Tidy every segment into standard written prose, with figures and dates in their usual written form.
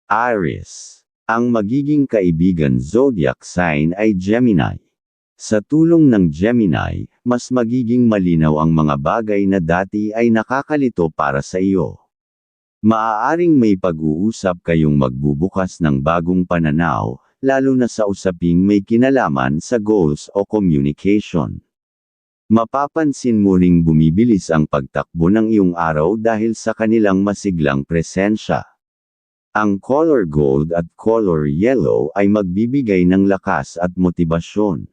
Aries. Ang magiging kaibigan zodiac sign ay Gemini. Sa tulong ng Gemini, mas magiging malinaw ang mga bagay na dati ay nakakalito para sa iyo. Maaaring may pag-uusap kayong magbubukas ng bagong pananaw, lalo na sa usaping may kinalaman sa goals o communication. Mapapansin mo ring bumibilis ang pagtakbo ng iyong araw dahil sa kanilang masiglang presensya. Ang color gold at color yellow ay magbibigay ng lakas at motibasyon.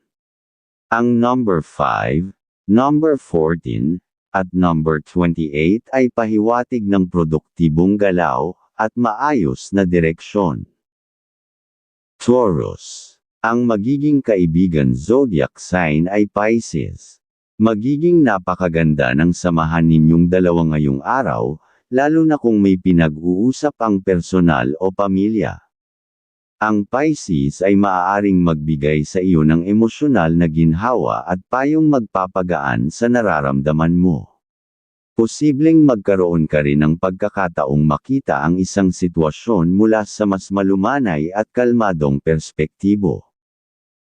Ang number 5, number 14, at number 28 ay pahiwatig ng produktibong galaw at maayos na direksyon. Taurus. Ang magiging kaibigan zodiac sign ay Pisces. Magiging napakaganda ng samahan ninyong dalawa ngayong araw, lalo na kung may pinag-uusap ang personal o pamilya. Ang Pisces ay maaaring magbigay sa iyo ng emosyonal na ginhawa at payong magpapagaan sa nararamdaman mo. Posibleng magkaroon ka rin ng pagkakataong makita ang isang sitwasyon mula sa mas malumanay at kalmadong perspektibo.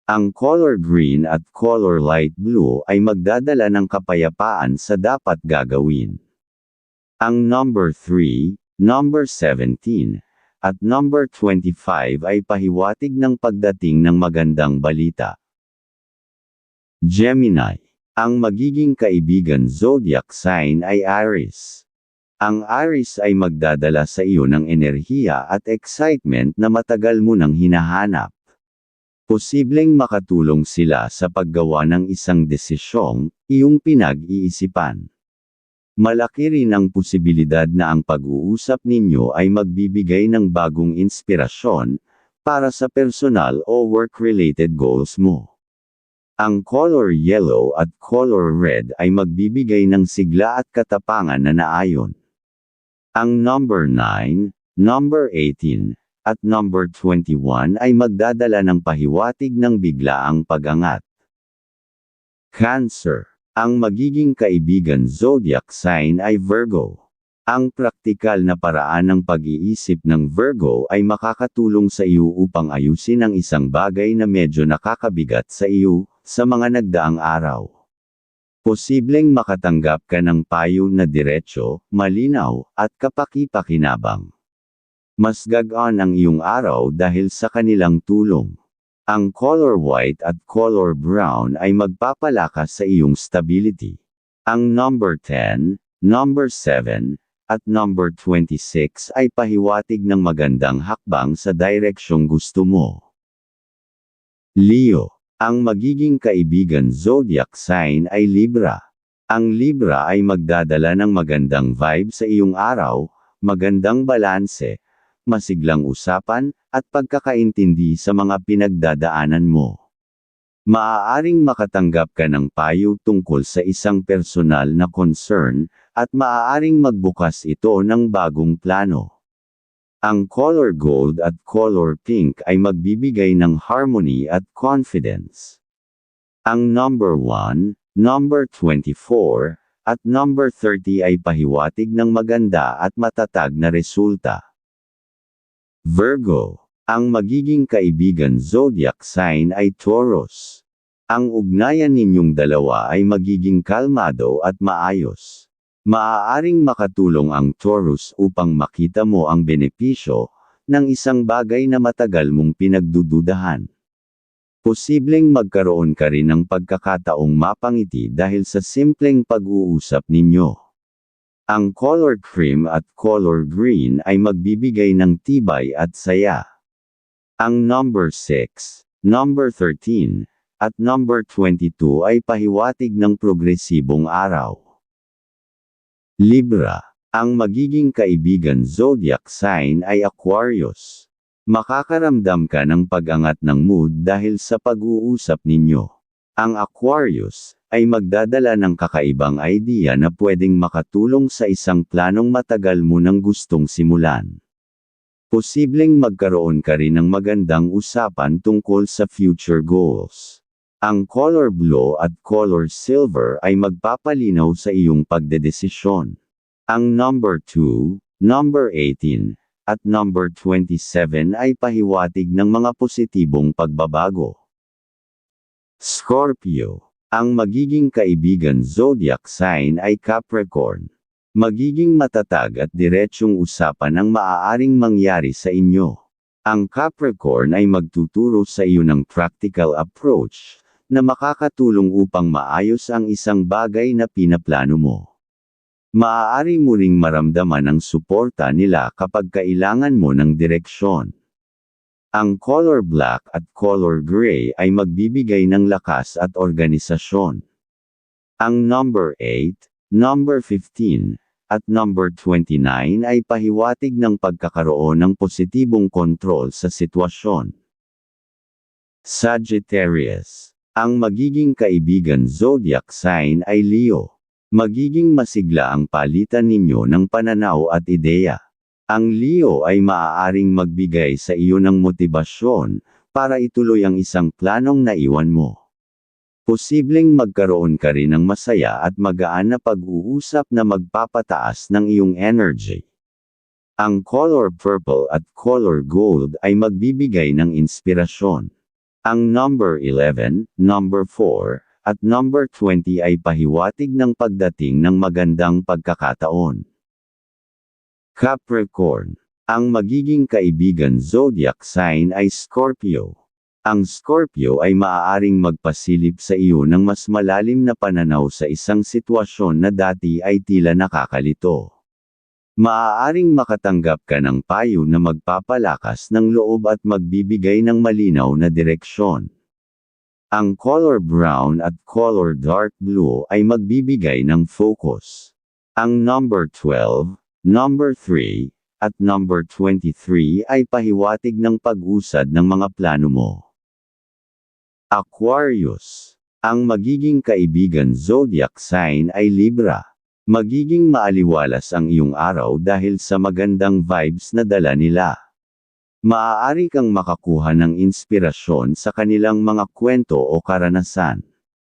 Ang color green at color light blue ay magdadala ng kapayapaan sa dapat gagawin. Ang number 3, number 17, at number 25 ay pahiwatig ng pagdating ng magandang balita. Gemini. Ang magiging kaibigan zodiac sign ay Aries. Ang Aries ay magdadala sa iyo ng enerhiya at excitement na matagal mo nang hinahanap. Posibleng makatulong sila sa paggawa ng isang desisyong iyong pinag-iisipan. Malaki rin ang posibilidad na ang pag-uusap ninyo ay magbibigay ng bagong inspirasyon para sa personal o work-related goals mo. Ang color yellow at color red ay magbibigay ng sigla at katapangan na naayon. Ang number 9, number 18, at number 21 ay magdadala ng pahiwatig ng biglaang pag-angat. Cancer. Ang magiging kaibigan zodiac sign ay Virgo. Ang praktikal na paraan ng pag-iisip ng Virgo ay makakatulong sa iyo upang ayusin ang isang bagay na medyo nakakabigat sa iyo sa mga nagdaang araw. Posibleng makatanggap ka ng payo na diretso, malinaw, at kapaki-pakinabang. Mas gagaan ang iyong araw dahil sa kanilang tulong. Ang color white at color brown ay magpapalakas sa iyong stability. Ang number 10, number 7, at number 26 ay pahiwatig ng magandang hakbang sa direksyong gusto mo. Leo. Ang magiging kaibigan zodiac sign ay Libra. Ang Libra ay magdadala ng magandang vibe sa iyong araw, magandang balanse, masiglang usapan, at pagkakaintindi sa mga pinagdadaanan mo. Maaaring makatanggap ka ng payo tungkol sa isang personal na concern, at maaaring magbukas ito ng bagong plano. Ang color gold at color pink ay magbibigay ng harmony at confidence. Ang number 1, number 24, at number 30 ay pahiwatig ng maganda at matatag na resulta. Virgo. Ang magiging kaibigan zodiac sign ay Taurus. Ang ugnayan ninyong dalawa ay magiging kalmado at maayos. Maaaring makatulong ang Taurus upang makita mo ang benepisyo ng isang bagay na matagal mong pinagdududahan. Posibleng magkaroon ka rin ng pagkakataong mapangiti dahil sa simpleng pag-uusap ninyo. Ang color cream at color green ay magbibigay ng tibay at saya. Ang number 6, number 13, at number 22 ay pahiwatig ng progresibong araw. Libra. Ang magiging kaibigan zodiac sign ay Aquarius. Makakaramdam ka ng pag-angat ng mood dahil sa pag-uusap ninyo. Ang Aquarius ay magdadala ng kakaibang idea na pwedeng makatulong sa isang planong matagal mo nang gustong simulan. Posibleng magkaroon ka rin ng magandang usapan tungkol sa future goals. Ang color blue at color silver ay magpapalinaw sa iyong pagdedesisyon. Ang number 2, number 18, at number 27 ay pahiwatig ng mga positibong pagbabago. Scorpio. Ang magiging kaibigan zodiac sign ay Capricorn. Magiging matatag at diretsyong usapan ang maaaring mangyari sa inyo. Ang Capricorn ay magtuturo sa iyo ng practical approach na makakatulong upang maayos ang isang bagay na pinaplano mo. Maaari mo ring maramdaman ang suporta nila kapag kailangan mo ng direksyon. Ang color black at color gray ay magbibigay ng lakas at organisasyon. Ang number 8, number 15, at number 29 ay pahiwatig ng pagkakaroon ng positibong kontrol sa sitwasyon. Sagittarius. Ang magiging kaibigan zodiac sign ay Leo. Magiging masigla ang palitan ninyo ng pananaw at ideya. Ang Leo ay maaaring magbigay sa iyo ng motibasyon para ituloy ang isang planong naiwan mo. Posibleng magkaroon ka rin ng masaya at magaan na pag-uusap na magpapataas ng iyong energy. Ang color purple at color gold ay magbibigay ng inspirasyon. Ang number 11, number 4, at number 20 ay pahiwatig ng pagdating ng magandang pagkakataon. Capricorn. Ang magiging kaibigan zodiac sign ay Scorpio. Ang Scorpio ay maaaring magpasilip sa iyo ng mas malalim na pananaw sa isang sitwasyon na dati ay tila nakakalito. Maaaring makatanggap ka ng payo na magpapalakas ng loob at magbibigay ng malinaw na direksyon. Ang color brown at color dark blue ay magbibigay ng focus. Ang number 12, number 3, at number 23 ay pahiwatig ng pag-usad ng mga plano mo. Aquarius. Ang magiging kaibigan zodiac sign ay Libra. Magiging maaliwalas ang iyong araw dahil sa magandang vibes na dala nila. Maaari kang makakuha ng inspirasyon sa kanilang mga kwento o karanasan.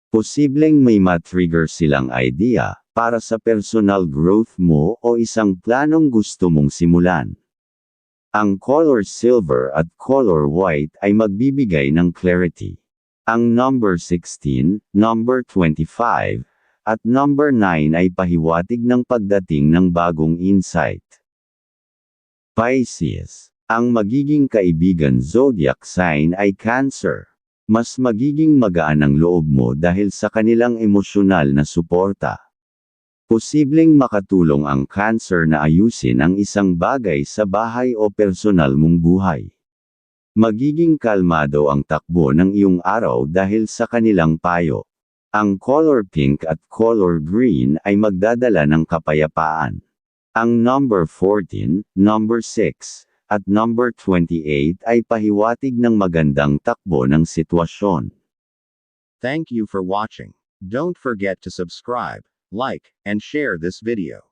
Posibleng may matrigger silang idea para sa personal growth mo o isang planong gusto mong simulan. Ang color silver at color white ay magbibigay ng clarity. Ang number 16, number 25, at number 9 ay pahiwatig ng pagdating ng bagong insight. Pisces. Ang magiging kaibigan zodiac sign ay Cancer. Mas magiging magaan ang loob mo dahil sa kanilang emosyonal na suporta. Posibleng makatulong ang Cancer na ayusin ang isang bagay sa bahay o personal mong buhay. Magiging kalmado ang takbo ng iyong araw dahil sa kanilang payo. Ang color pink at color green ay magdadala ng kapayapaan. Ang number 14, number 6, at number 28 ay pahiwatig ng magandang takbo ng sitwasyon. Thank you for watching. Don't forget to subscribe, like, and share this video.